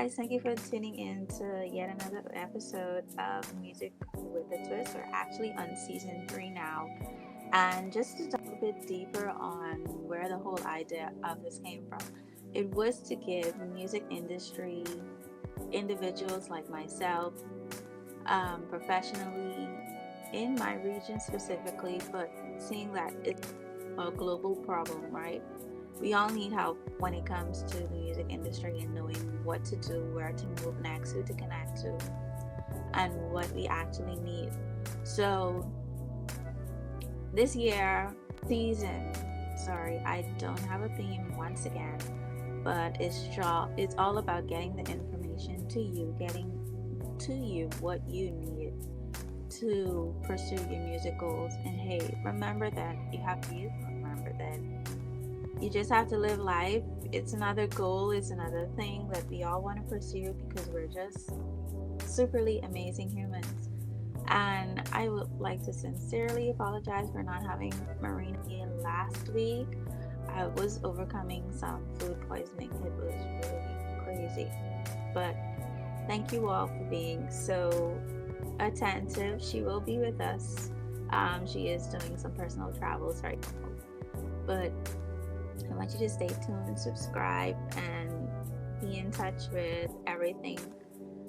guys, thank you for tuning in to yet another episode of Music with a Twist. We're actually on season 3 now. And just to dive a bit deeper on where the whole idea of this came from, it was to give music industry individuals like myself, professionally, in my region specifically, but seeing that it's a global problem, right? We all need help when it comes to the music industry and knowing what to do, where to move next, who to connect to, and what we actually need. So, this year, season, sorry, I don't have a theme once again, but it's all about getting the information to you, getting to you what you need to pursue your music goals. And hey, remember that you have youth, remember that you just have to live life. It's another goal, it's another thing that we all want to pursue because we're just superly amazing humans. And I would like to sincerely apologize for not having Marina here last week. I was overcoming some food poisoning. It was really crazy. But thank you all for being so attentive. She will be with us. She is doing some personal travels right now. But I want you to stay tuned, subscribe, and be in touch with everything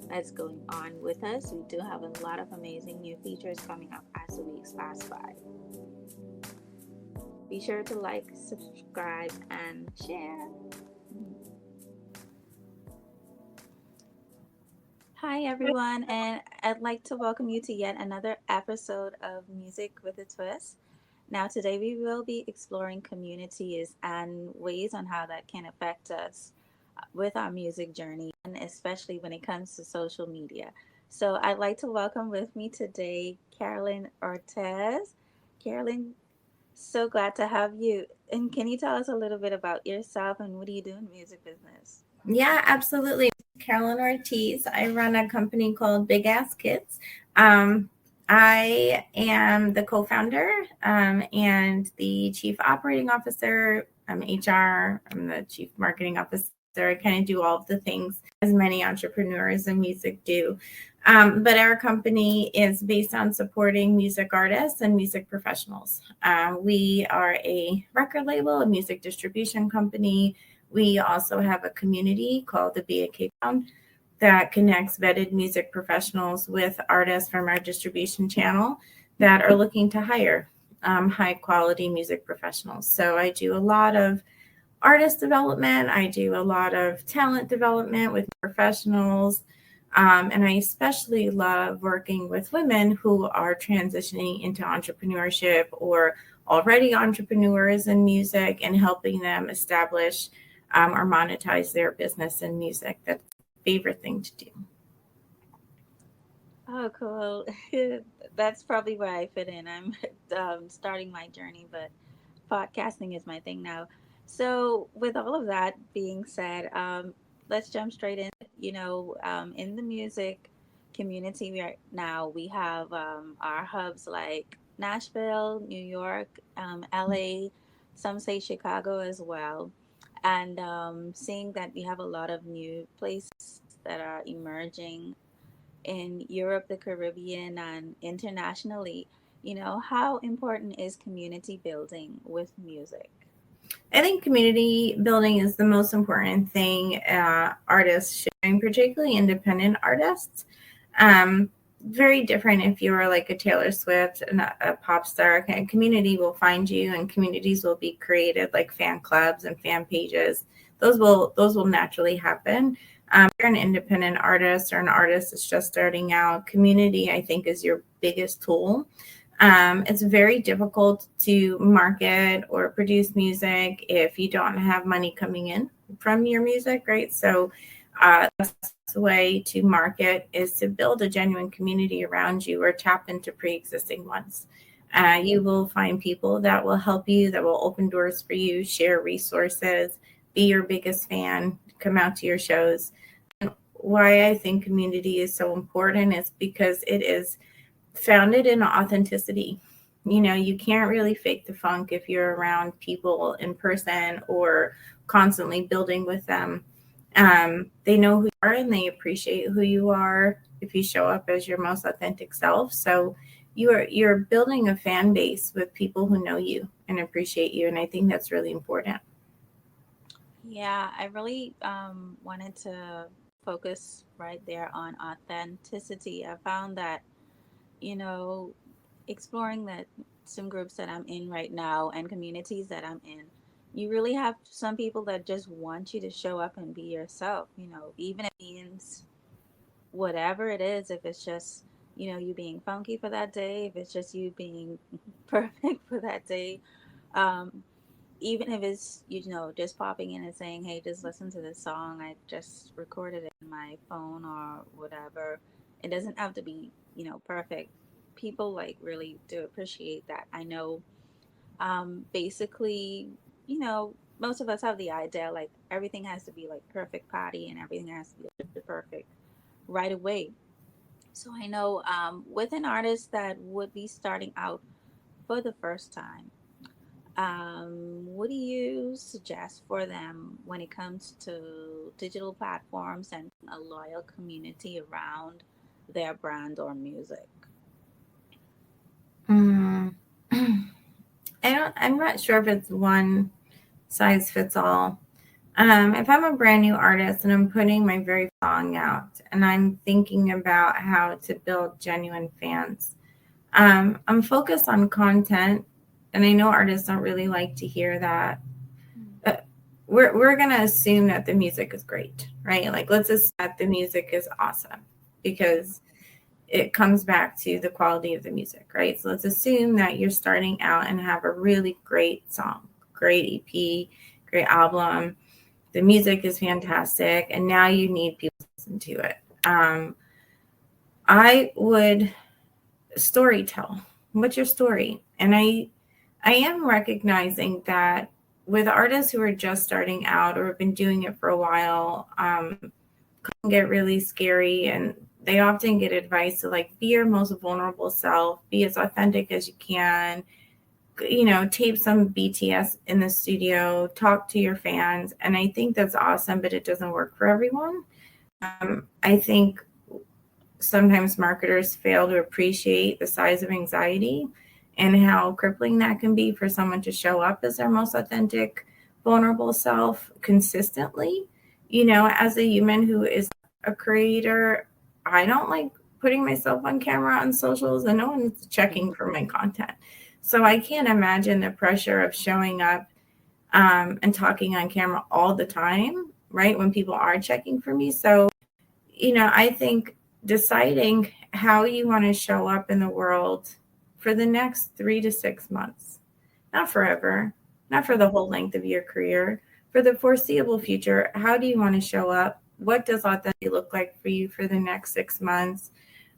that's going on with us. We do have a lot of amazing new features coming up as the weeks pass by. Be sure to like, subscribe, and share. Hi, everyone, and I'd like to welcome you to yet another episode of Music with a Twist. Now, today we will be exploring communities and ways on how that can affect us with our music journey, and especially when it comes to social media. So, I'd like to welcome with me today Carolyn Ortiz. Carolyn, so glad to have you. And can you tell us a little bit about yourself and what do you do in the music business? Yeah, absolutely. Carolyn Ortiz. I run a company called Big Ass Kids. I am the co-founder and the chief operating officer. I'm HR. I'm the chief marketing officer. I kind of do all of the things as many entrepreneurs in music do. But our company is based on supporting music artists and music professionals. We are a record label, a music distribution company. We also have a community called the Be a Cape Town that connects vetted music professionals with artists from our distribution channel that are looking to hire high quality music professionals. So I do a lot of artist development. I do a lot of talent development with professionals. And I especially love working with women who are transitioning into entrepreneurship or already entrepreneurs in music and helping them establish or monetize their business in music. That's my favorite thing to do. Oh, cool. That's probably where I fit in. I'm starting my journey, but podcasting is my thing now. So, with all of that being said, let's jump straight in. In the music community right now, we have our hubs like Nashville, New York, LA, some say Chicago as well. And seeing that we have a lot of new places that are emerging in Europe, the Caribbean, and internationally, how important is community building with music? I think community building is the most important thing artists should do, particularly independent artists. Very different if you are like a Taylor Swift and a pop star. Okay, community will find you, and communities will be created like fan clubs and fan pages. Those will naturally happen. If you're an independent artist or an artist that's just starting out, community I think is your biggest tool. It's very difficult to market or produce music if you don't have money coming in from your music, right? So that's the way to market is to build a genuine community around you or tap into pre-existing ones. You will find people that will help you, that will open doors for you, share resources, be your biggest fan, come out to your shows. And why I think community is so important is because it is founded in authenticity. You can't really fake the funk if you're around people in person or constantly building with them. They know who you are and they appreciate who you are if you show up as your most authentic self. So you're building a fan base with people who know you and appreciate you, and I think that's really important. Yeah, I really wanted to focus right there on authenticity. I found that, you know, exploring that some groups that I'm in right now and communities that I'm in, you really have some people that just want you to show up and be yourself, even if it means whatever it is, if it's just, you being funky for that day, if it's just you being perfect for that day. Um, Even if it's just popping in and saying, hey, just listen to this song, I just recorded it in my phone or whatever. It doesn't have to be perfect. People like really do appreciate that. I know, basically, most of us have the idea like everything has to be like perfect patty and everything has to be perfect right away. So I know, with an artist that would be starting out for the first time, what do you suggest for them when it comes to digital platforms and a loyal community around their brand or music? Mm. I'm not sure if it's one size fits all. If I'm a brand new artist and I'm putting my very song out and I'm thinking about how to build genuine fans, I'm focused on content, and I know artists don't really like to hear that. Mm. But we're gonna assume that the music is great, right? Like let's assume that the music is awesome because it comes back to the quality of the music, right? So let's assume that you're starting out and have a really great song, great EP, great album. The music is fantastic, and now you need people to listen to it. I would story tell. What's your story? And I am recognizing that with artists who are just starting out or have been doing it for a while, can get really scary, and they often get advice to like be your most vulnerable self, be as authentic as you can, tape some BTS in the studio, talk to your fans. And I think that's awesome, but it doesn't work for everyone. I think sometimes marketers fail to appreciate the size of anxiety and how crippling that can be for someone to show up as their most authentic, vulnerable self consistently. As a human who is a creator, I don't like putting myself on camera on socials, and no one's checking for my content. So I can't imagine the pressure of showing up and talking on camera all the time, right? When people are checking for me. So I think deciding how you want to show up in the world for the next 3 to 6 months, not forever, not for the whole length of your career, for the foreseeable future. How do you want to show up? What does authenticity look like for you for the next 6 months?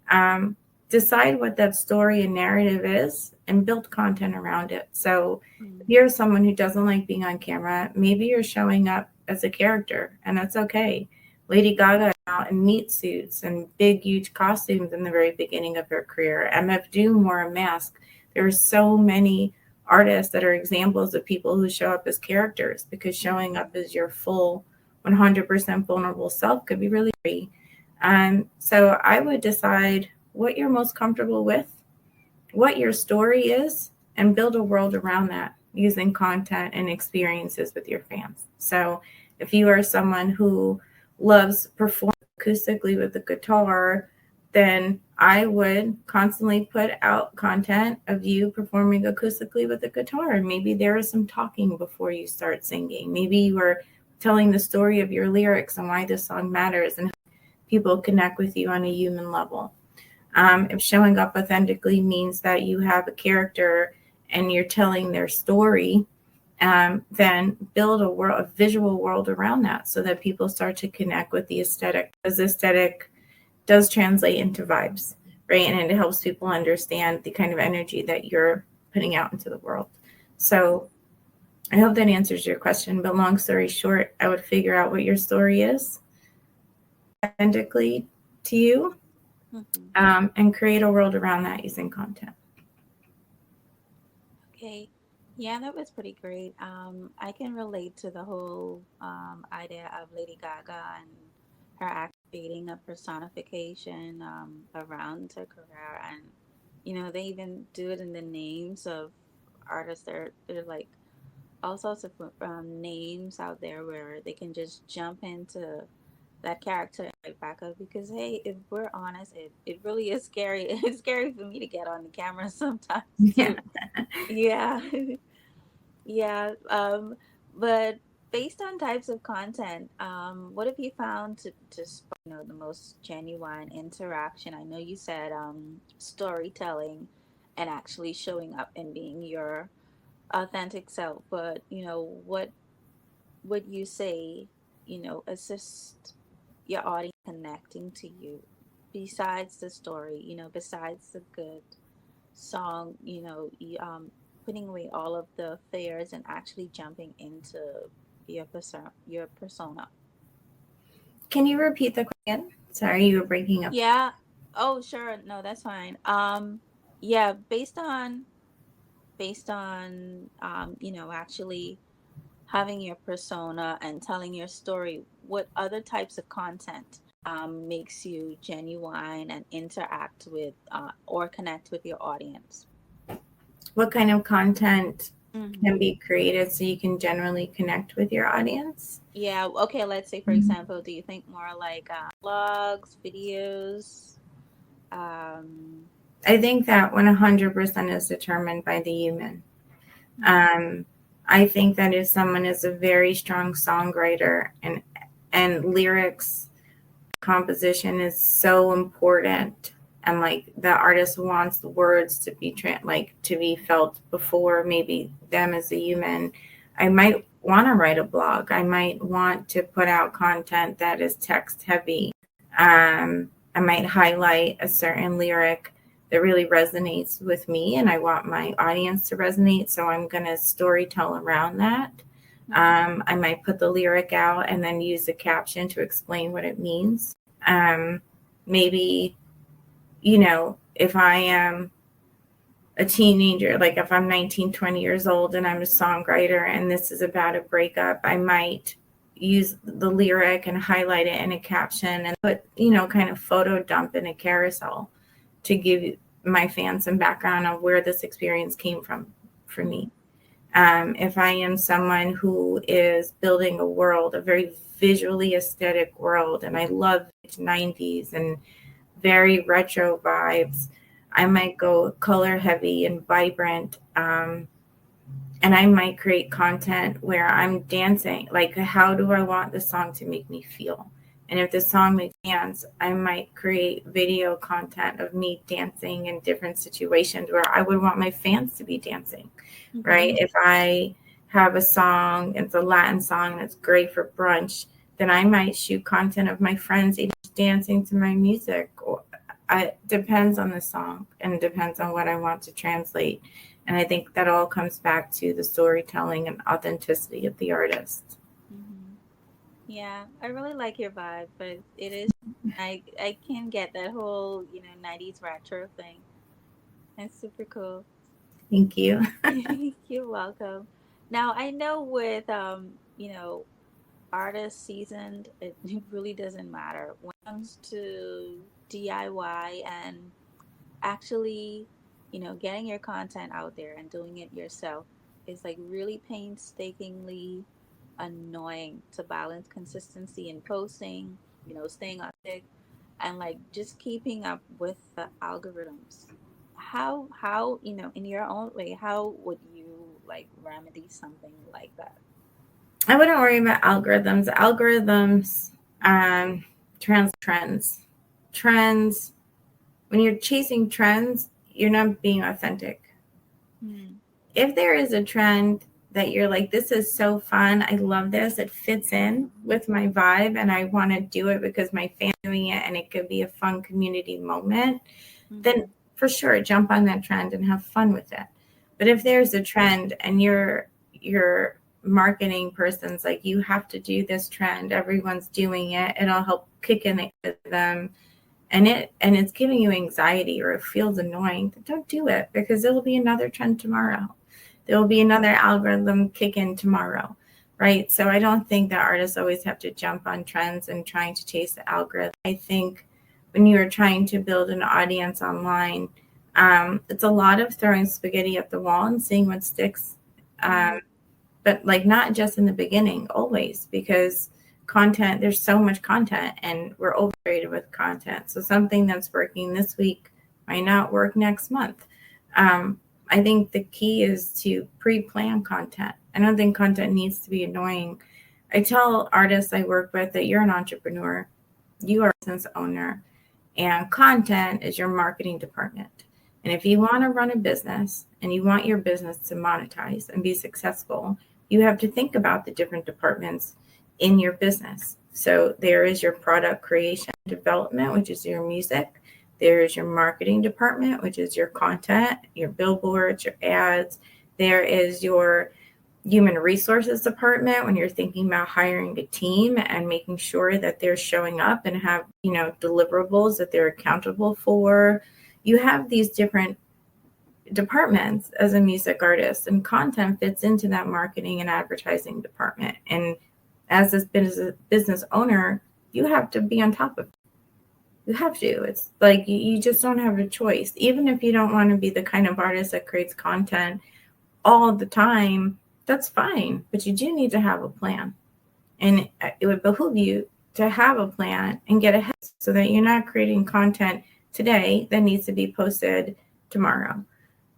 Um, Decide what that story and narrative is and build content around it. So if Mm. you're someone who doesn't like being on camera, maybe you're showing up as a character, and that's okay. Lady Gaga out in meat suits and big, huge costumes in the very beginning of her career. MF Doom wore a mask. There are so many artists that are examples of people who show up as characters, because showing up as your full 100% vulnerable self could be really free. So I would decide what you're most comfortable with, what your story is, and build a world around that using content and experiences with your fans. So if you are someone who loves performing acoustically with the guitar, then I would constantly put out content of you performing acoustically with the guitar. And maybe there is some talking before you start singing. Maybe you are telling the story of your lyrics and why this song matters and how people connect with you on a human level. If showing up authentically means that you have a character and you're telling their story, then build a visual world around that so that people start to connect with the aesthetic, because aesthetic does translate into vibes, right? And it helps people understand the kind of energy that you're putting out into the world. So I hope that answers your question. But long story short, I would figure out what your story is authentically to you, Mhm. and create a world around that using content. Okay. Yeah, that was pretty great. I can relate to the whole idea of Lady Gaga and her activating a personification around her career, and they even do it in the names of artists. They're like all sorts of names out there where they can just jump into that character right back up. Because hey, if we're honest, it really is scary. It's scary for me to get on the camera sometimes Yeah. too. Yeah. Yeah, but based on types of content, what have you found to spark, the most genuine interaction? I know you said storytelling and actually showing up and being your authentic self, but what would you say, assist your audience connecting to you besides the story, besides the good song, putting away all of the fears and actually jumping into your persona. Can you repeat the question? Sorry, you were breaking up. Yeah. Oh, sure. No, that's fine. Yeah, based on actually having your persona and telling your story, what other types of content makes you genuine and interact with or connect with your audience? What kind of content can Hmm. be created so you can generally connect with your audience? Yeah, okay, let's say for example, do you think more like blogs, videos? Um, I think that 100% is determined by the human. mhm, Um, I think that if someone is a very strong songwriter and lyrics composition is so important, and like the artist wants the words to be to be felt before maybe them as a human, I might want to write a blog. I might want to put out content that is text heavy. I might highlight a certain lyric that really resonates with me and I want my audience to resonate, so I'm going to story tell around that. mhm, I might put the lyric out and then use a caption to explain what it means. Um, Maybe, if I am a teenager, like if I'm 19, 20 years old and I'm a songwriter and this is about a breakup, I might use the lyric and highlight it in a caption and put, kind of photo dump in a carousel to give my fans some background on where this experience came from for me. mhm, If I am someone who is building a world, a very visually aesthetic world, and I love 90s and very retro vibes, I might go color heavy and vibrant. And I might create content where I'm dancing. Like, how do I want the song to make me feel? And if the song makes me dance, I might create video content of me dancing in different situations where I would want my fans to be dancing, right? mhm, If I have a song, it's a Latin song that's great for brunch, then I might shoot content of my friends dancing to my music. Or it depends on the song and depends on what I want to translate. And I think that all comes back to the storytelling and authenticity of the artist. mhm. Yeah, I really like your vibe, but it is I can get that whole 90s retro thing. That's super cool. Thank you. You're welcome. Now I know with artist seasoned, it really doesn't matter when it comes to DIY and actually, getting your content out there and doing it yourself is like really painstakingly annoying to balance consistency in posting, staying on it and like just keeping up with the algorithms. How, in your own way, how would you like remedy something like that? I wouldn't worry about algorithms. Algorithms, trends. Trends, when you're chasing trends, you're not being authentic. Hmm. If there is a trend that you're like, this is so fun, I love this, it fits in with my vibe, and I want to do it because my fans are doing it and it could be a fun community moment, then Mm-hmm. for sure jump on that trend and have fun with it. But if there's a trend and your marketing person's like, you have to do this trend, everyone's doing it, it'll help kick in them, and it's giving you anxiety or it feels annoying, then don't do it because it'll be another trend tomorrow. there will be another algorithm kick in tomorrow, right? So I don't think that artists always have to jump on trends and trying to chase the algorithm. I think when you are trying to build an audience online, it's a lot of throwing spaghetti at the wall and seeing what sticks. Mm-hmm. But like not just in the beginning, always, because content, there's so much content and we're overrated with content. So something that's working this week might not work next month. I think the key is to pre-plan content. I don't think content needs to be annoying. I tell artists I work with that you're an entrepreneur, you are a business owner, and content is your marketing department. And if you want to run a business and you want your business to monetize and be successful, you have to think about the different departments in your business. So there is your product creation development, which is your music. There is your marketing department, which is your content, your billboards, your ads. There is your human resources department when you're thinking about hiring a team and making sure that they're showing up and have, deliverables that they're accountable for. You have these different departments as a music artist, and content fits into that marketing and advertising department. And as this business owner, you have to be on top of it. You have to. It's like you just don't have a choice. Even if you don't want to be the kind of artist that creates content all the time, that's fine. But you do need to have a plan. And it would behoove you to have a plan and get ahead so that you're not creating content today that needs to be posted tomorrow.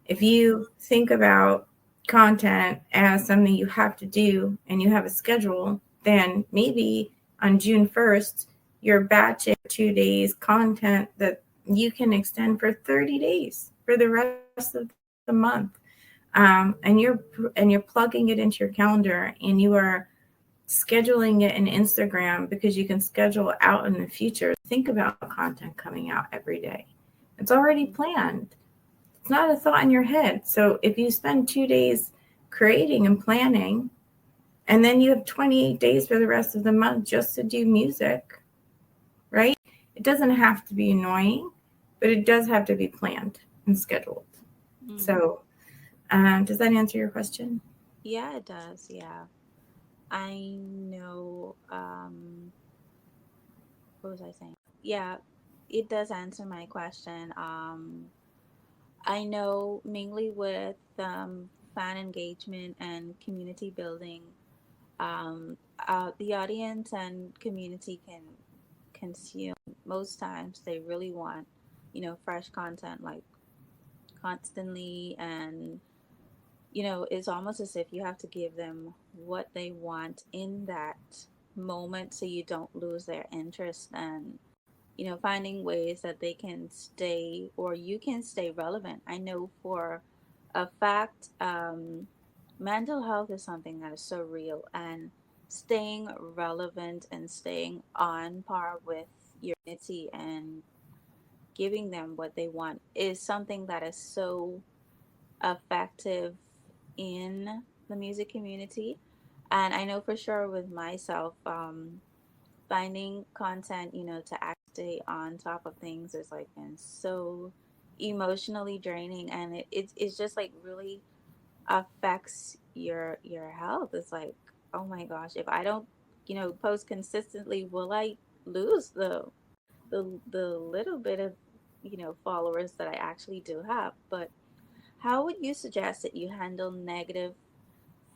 If you think about content as something you have to do and you have a schedule, then maybe on June 1st, you're batching 2 days content that you can extend for 30 days for the rest of the month. And you're plugging it into your calendar and you are scheduling it in Instagram because you can schedule out in the future. Think about content coming out every day. It's already planned. It's not a thought in your head. So if you spend 2 days creating and planning, and then you have 28 days for the rest of the month just to do music, right? It doesn't have to be annoying, but it does have to be planned and scheduled. Mm-hmm. So does that answer your question? Yeah, it does. Yeah. I know. What was I saying? Yeah, it does answer my question. I know mainly with fan engagement and community building, the audience and community can consume. Most times, they really want, fresh content like constantly, and it's almost as if you have to give them what they want in that moment so you don't lose their interest, and finding ways that they can stay or you can stay relevant. I know for a fact, mental health is something that is so real, and staying relevant and staying on par with your community and giving them what they want is something that is so effective in the music community. And I know for sure with myself, finding content, to stay on top of things is like been so emotionally draining, and it's just like really affects your health. It's like, oh my gosh, if I don't, post consistently, will I lose the little bit of, followers that I actually do have? But how would you suggest that you handle negative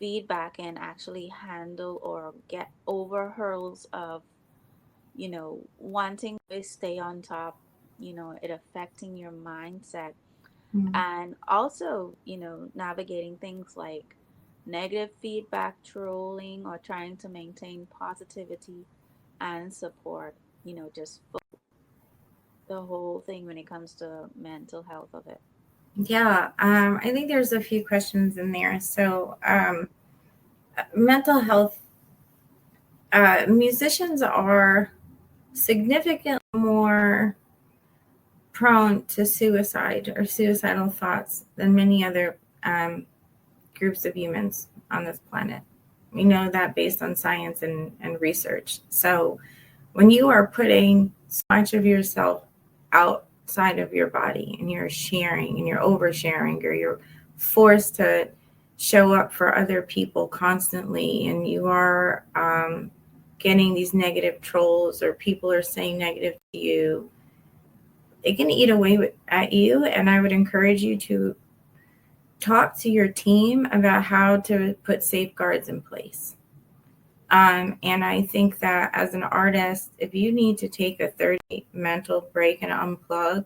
feedback and actually handle or get over hurdles of, wanting to stay on top, it affecting your mindset, Mm. and also, navigating things like negative feedback, trolling, or trying to maintain positivity and support, just the whole thing when it comes to mental health of it. Yeah, I think there's a few questions in there. So, mental health, musicians are significantly more prone to suicide or suicidal thoughts than many other groups of humans on this planet. We know that based on science and research. So, when you are putting so much of yourself outside of your body and you're sharing and you're oversharing or you're forced to show up for other people constantly, and you are getting these negative trolls or people are saying negative to you, it can eat away at you. And I would encourage you to talk to your team about how to put safeguards in place. And I think that as an artist, if you need to take a 30 mental break and unplug,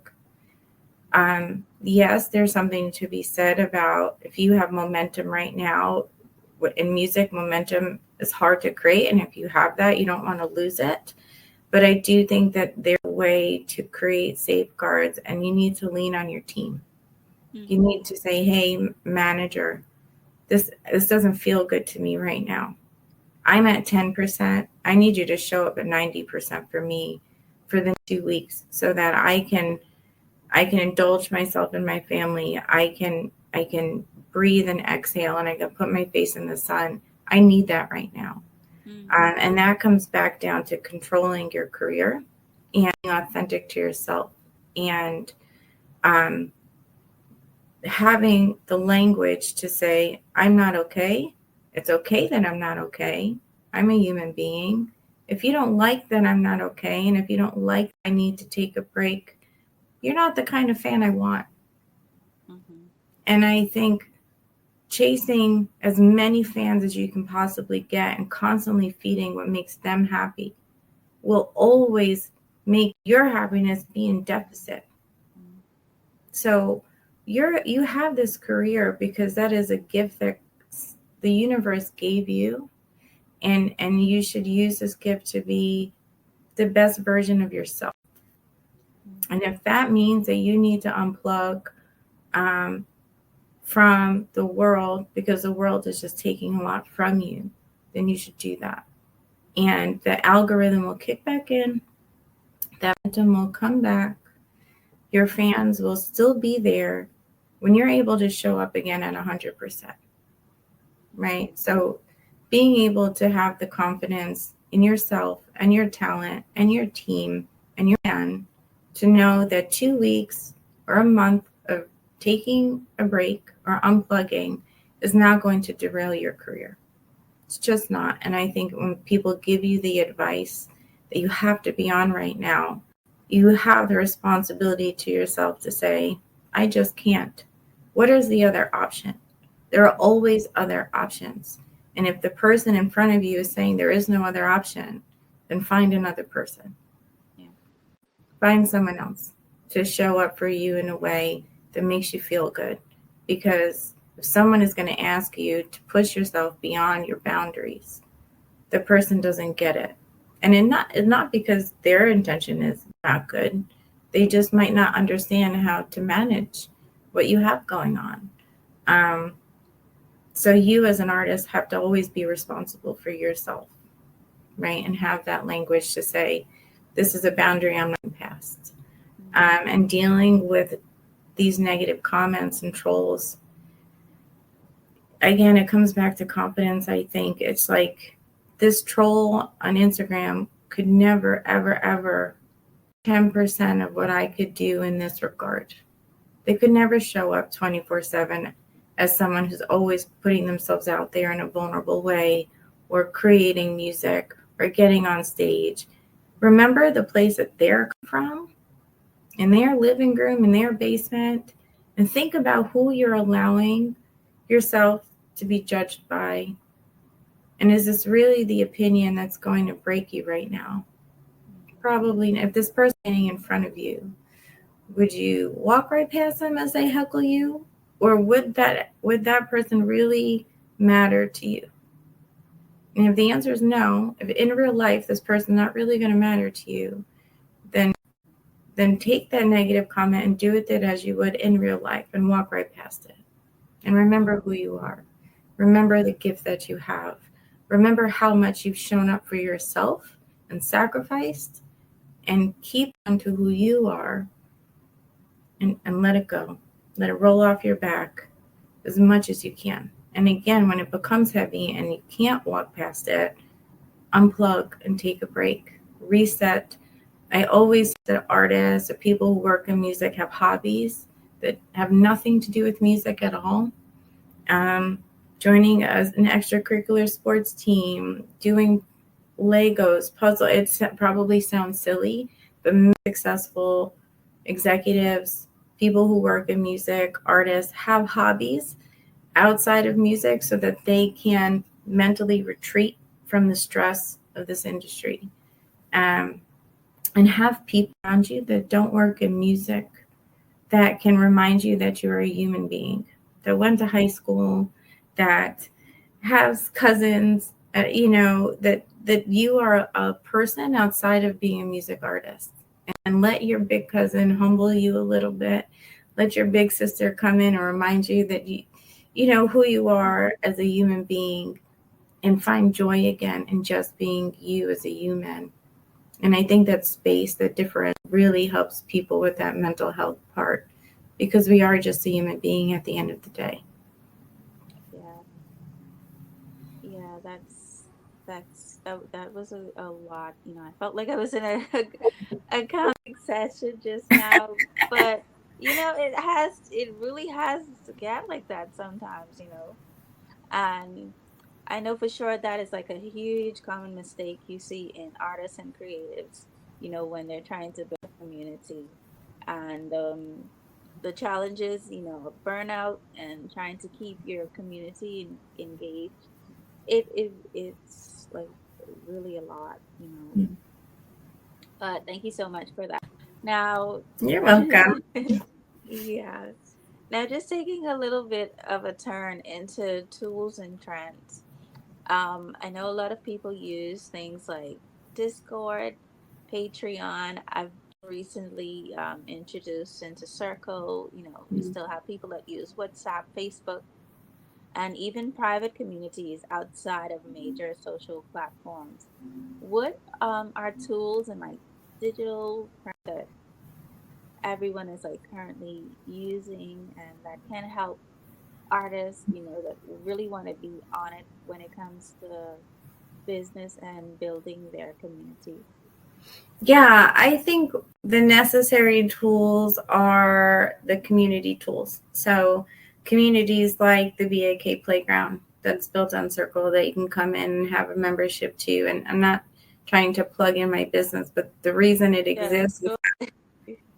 yes, there's something to be said about if you have momentum right now. In music, momentum is hard to create. And if you have that, you don't want to lose it. But I do think that there's a way to create safeguards, and you need to lean on your team. You need to say, hey, manager, this doesn't feel good to me right now. I'm at 10%. I need you to show up at 90% for me for the 2 weeks so that I can indulge myself and my family. I can breathe and exhale, and I can put my face in the sun. I need that right now. And that comes back down to controlling your career and being authentic to yourself, and having the language to say, I'm not okay. It's okay that I'm not okay. I'm a human being. If you don't like that I'm not okay, and if you don't like I need to take a break, you're not the kind of fan I want. And I think chasing as many fans as you can possibly get and constantly feeding what makes them happy will always make your happiness be in deficit. So you have this career because that is a gift that the universe gave you, and you should use this gift to be the best version of yourself. And if that means that you need to unplug from the world because the world is just taking a lot from you, then you should do that. And the algorithm will kick back in, that momentum will come back, your fans will still be there when you're able to show up again at 100%, right? So being able to have the confidence in yourself and your talent and your team and your man to know that 2 weeks or a month of taking a break or unplugging is not going to derail your career. It's just not. And I think when people give you the advice that you have to be on right now, you have the responsibility to yourself to say, I just can't. What is the other option? There are always other options. And if the person in front of you is saying there is no other option, then find another person. Find someone else to show up for you in a way that makes you feel good. Because if someone is going to ask you to push yourself beyond your boundaries, the person doesn't get it. And it's not because their intention is not good. They just might not understand how to manage what you have going on. So you as an artist have to always be responsible for yourself, right? And have that language to say, this is a boundary I'm not past. And dealing with these negative comments and trolls, again, it comes back to confidence. I think it's like this troll on Instagram could never, ever, ever 10% of what I could do in this regard. They could never show up 24/7 as someone who's always putting themselves out there in a vulnerable way, or creating music or getting on stage. Remember the place that they're from, in their living room, in their basement, and think about who you're allowing yourself to be judged by. And is this really the opinion that's going to break you right now? Probably. If this person standing in front of you, would you walk right past them as they heckle you? Or would that person really matter to you? And if the answer is no, if in real life this person's not really going to matter to you, then take that negative comment and do with it as you would in real life and walk right past it. And remember who you are. Remember the gift that you have. Remember how much you've shown up for yourself and sacrificed, and keep on to who you are, and let it go. Let it roll off your back as much as you can. And again, when it becomes heavy and you can't walk past it, unplug and take a break. Reset. I always say that artists or people who work in music have hobbies that have nothing to do with music at all. joining an extracurricular sports team, doing Legos, puzzle. It probably sounds silly, but successful executives, people who work in music, artists have hobbies outside of music so that they can mentally retreat from the stress of this industry. Um, and have people around you that don't work in music that can remind you that you're a human being, that went to high school, that has cousins, that you are a person outside of being a music artist. And let your big cousin humble you a little bit. Let your big sister come in and remind you that you know who you are as a human being, and find joy again in just being you as a human. And I think that space, that difference really helps people with that mental health part, because we are just a human being at the end of the day. Yeah, yeah, that was a lot. I felt like I was in a counseling session just now, but it really has to get like that sometimes. And I know for sure that is like a huge common mistake you see in artists and creatives, when they're trying to build a community. And the challenges, of burnout and trying to keep your community engaged, it's like really a lot. But thank you so much for that. Now, You're welcome. yeah. Now, just taking a little bit of a turn into tools and trends. I know a lot of people use things like Discord, Patreon. I've recently introduced into Circle. We still have people that use WhatsApp, Facebook, and even private communities outside of major social platforms. What are tools and like digital that everyone is like currently using and that can help artists, that really want to be on it when it comes to business and building their community? Yeah, I think the necessary tools are the community tools. So, communities like the BAK Playground that's built on Circle that you can come in and have a membership to. And I'm not trying to plug in my business, but the reason it Yes, exists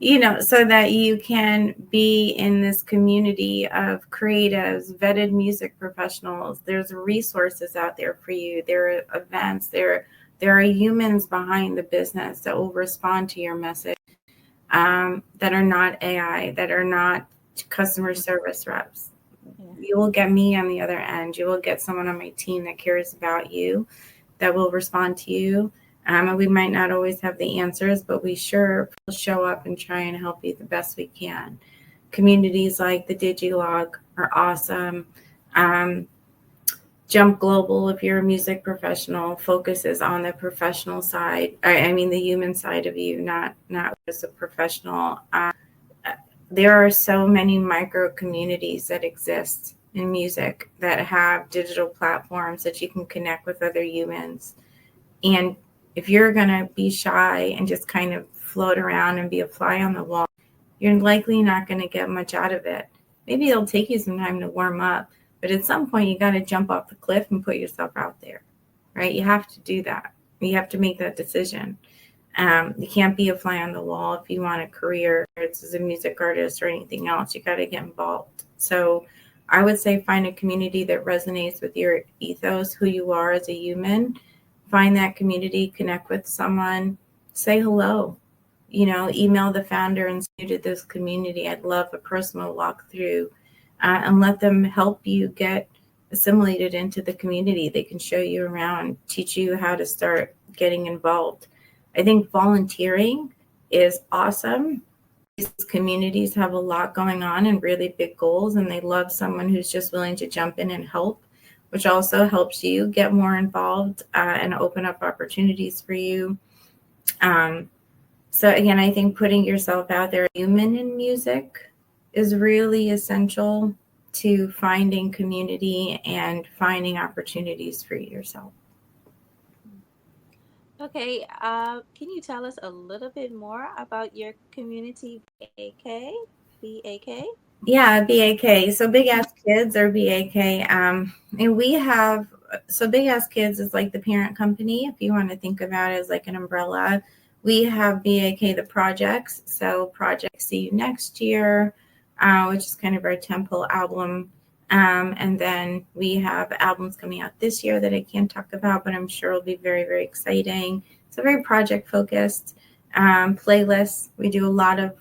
is, go. so that you can be in this community of creatives, vetted music professionals. There's resources out there for you. There are events. There are humans behind the business that will respond to your message, that are not AI, that are not customer service reps. Yeah. You will get me on the other end. You will get someone on my team that cares about you, that will respond to you. And we might not always have the answers, but we sure will show up and try and help you the best we can. Communities like the DigiLog are awesome. Um, Jump Global, if you're a music professional, focuses on the professional side. I mean, the human side of you, not just a professional. There are so many micro communities that exist in music that have digital platforms that you can connect with other humans. And if you're going to be shy and just kind of float around and be a fly on the wall, you're likely not going to get much out of it. Maybe it'll take you some time to warm up, but at some point you got to jump off the cliff and put yourself out there, right? You have to do that. You have to make that decision. You can't be a fly on the wall if you want a career as a music artist or anything else. You got to get involved. So I would say find a community that resonates with your ethos, who you are as a human. Find that community, connect with someone, say hello, email the founder and say to this community, I'd love a personal walkthrough, and let them help you get assimilated into the community. They can show you around, teach you how to start getting involved. I think volunteering is awesome. These communities have a lot going on and really big goals, and they love someone who's just willing to jump in and help, which also helps you get more involved, and open up opportunities for you. So again, I think putting yourself out there, human in music, is really essential to finding community and finding opportunities for yourself. Okay, can you tell us a little bit more about your community, BAK? BAK? Yeah, BAK. So Big Ass Kids or BAK. And we have, so Big Ass Kids is like the parent company. If you want to think about it as like an umbrella, we have BAK, the projects. So Project See You Next Year, which is kind of our tempo album. And then we have albums coming out this year that I can't talk about, but I'm sure will be very, very exciting. So very project focused. Playlists. We do a lot of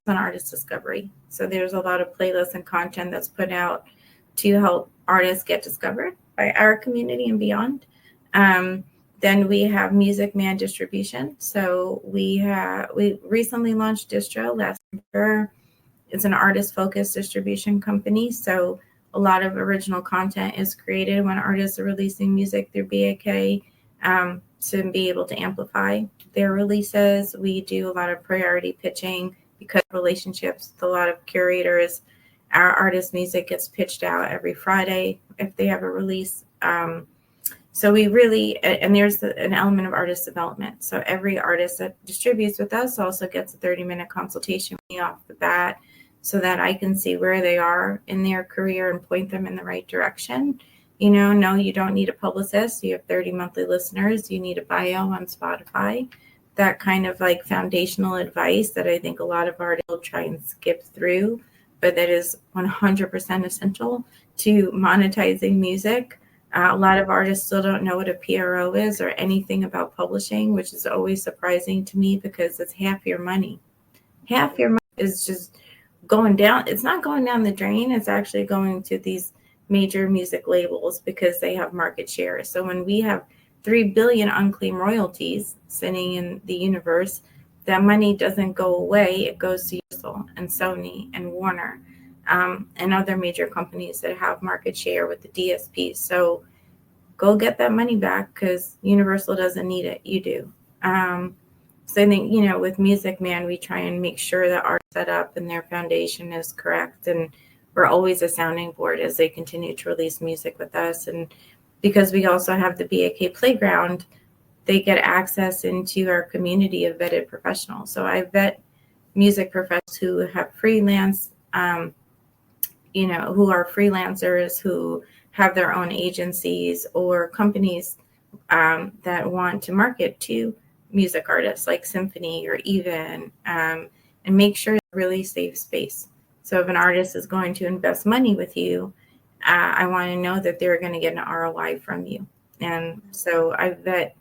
on artist discovery. So there's a lot of playlists and content that's put out to help artists get discovered by our community and beyond. Then we have Music Man distribution. So we recently launched Distro last year. It's an artist focused distribution company. So a lot of original content is created when artists are releasing music through BAK, to be able to amplify their releases. We do a lot of priority pitching because relationships with a lot of curators. Our artist music gets pitched out every Friday if they have a release. So we really, and there's an element of artist development. So every artist that distributes with us also gets a 30-minute consultation with me off the bat so that I can see where they are in their career and point them in the right direction. No, you don't need a publicist. You have 30 monthly listeners. You need a bio on Spotify. That kind of like foundational advice that I think a lot of artists will try and skip through, but that is 100% essential to monetizing music. A lot of artists still don't know what a PRO is or anything about publishing, which is always surprising to me because it's half your money. Half your money is just going down. It's not going down the drain. It's actually going to these major music labels because they have market share. So when we have 3 billion unclaimed royalties sitting in the universe, that money doesn't go away. It goes to Universal and Sony and Warner, and other major companies that have market share with the DSPs. So go get that money back because Universal doesn't need it. You do. So I think, with Music Man, we try and make sure that our setup and their foundation is correct. And we're always a sounding board as they continue to release music with us. And because we also have the BAK Playground, they get access into our community of vetted professionals. So I vet music professionals who have freelance, who are freelancers, who have their own agencies or companies that want to market to music artists like Symphony or Even, and make sure it's a really safe space. So if an artist is going to invest money with you, I want to know that they're going to get an ROI from you. And so I vet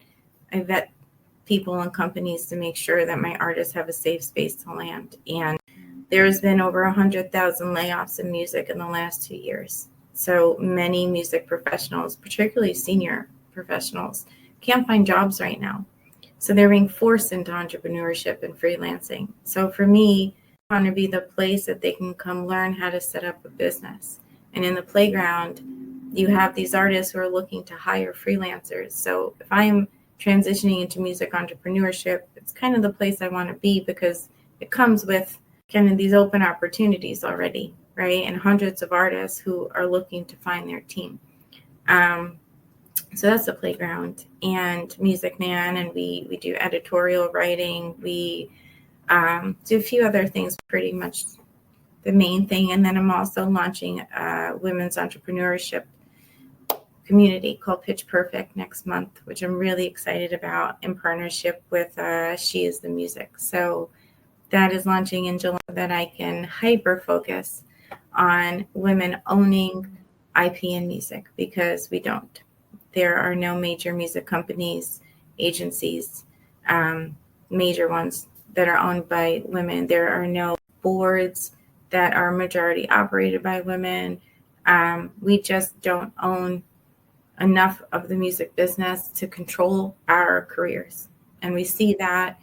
people and companies to make sure that my artists have a safe space to land. And there's been over 100,000 layoffs in music in the last 2 years. So many music professionals, particularly senior professionals, can't find jobs right now. So they're being forced into entrepreneurship and freelancing. So for me, I want to be the place that they can come learn how to set up a business. And in the playground, you have these artists who are looking to hire freelancers. So if I'm transitioning into music entrepreneurship, it's kind of the place I want to be because it comes with kind of these open opportunities already, right? And hundreds of artists who are looking to find their team. So that's the playground and Music Man, and we do editorial writing. We do a few other things, pretty much the main thing. And then I'm also launching a women's entrepreneurship community called Pitch Perfect next month, which I'm really excited about in partnership with She Is the Music. So that is launching in July that I can hyper focus on women owning IP in music because we don't. There are no major music companies, agencies, major ones that are owned by women. There are no boards that are majority operated by women. We just don't own enough of the music business to control our careers. And we see that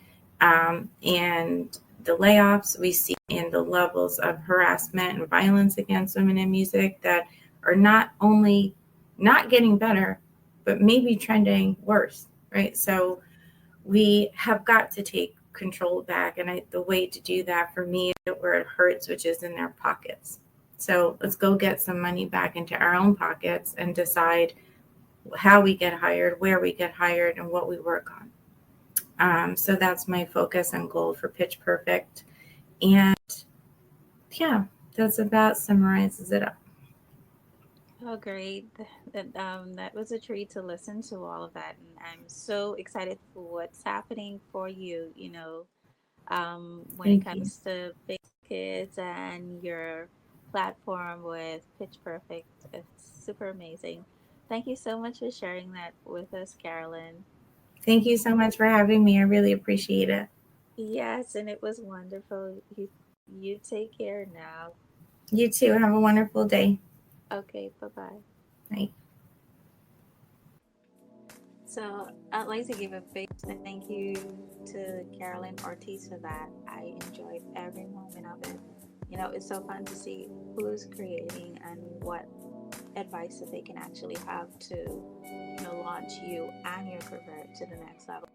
in the layoffs, we see in the levels of harassment and violence against women in music that are not only not getting better, but maybe trending worse, right? So we have got to take control back. And the way to do that for me is where it hurts, which is in their pockets. So let's go get some money back into our own pockets and decide how we get hired, where we get hired, and what we work on. So that's my focus and goal for Pitch Perfect. And yeah, That's about summarizes it up. Oh, great. That was a treat to listen to all of that. And I'm so excited for what's happening for you, when it Thank you. comes to big kids and your platform with Pitch Perfect. It's super amazing. Thank you so much for sharing that with us, Carolyn. Thank you so much for having me. I really appreciate it. Yes, and it was wonderful. You take care now. You too. Have a wonderful day. Okay, bye-bye. Bye. So I'd like to give a big thank you to Carolyn Ortiz for that. I enjoyed every moment of it. It's so fun to see who's creating and what advice that they can actually have to, launch you and your career to the next level.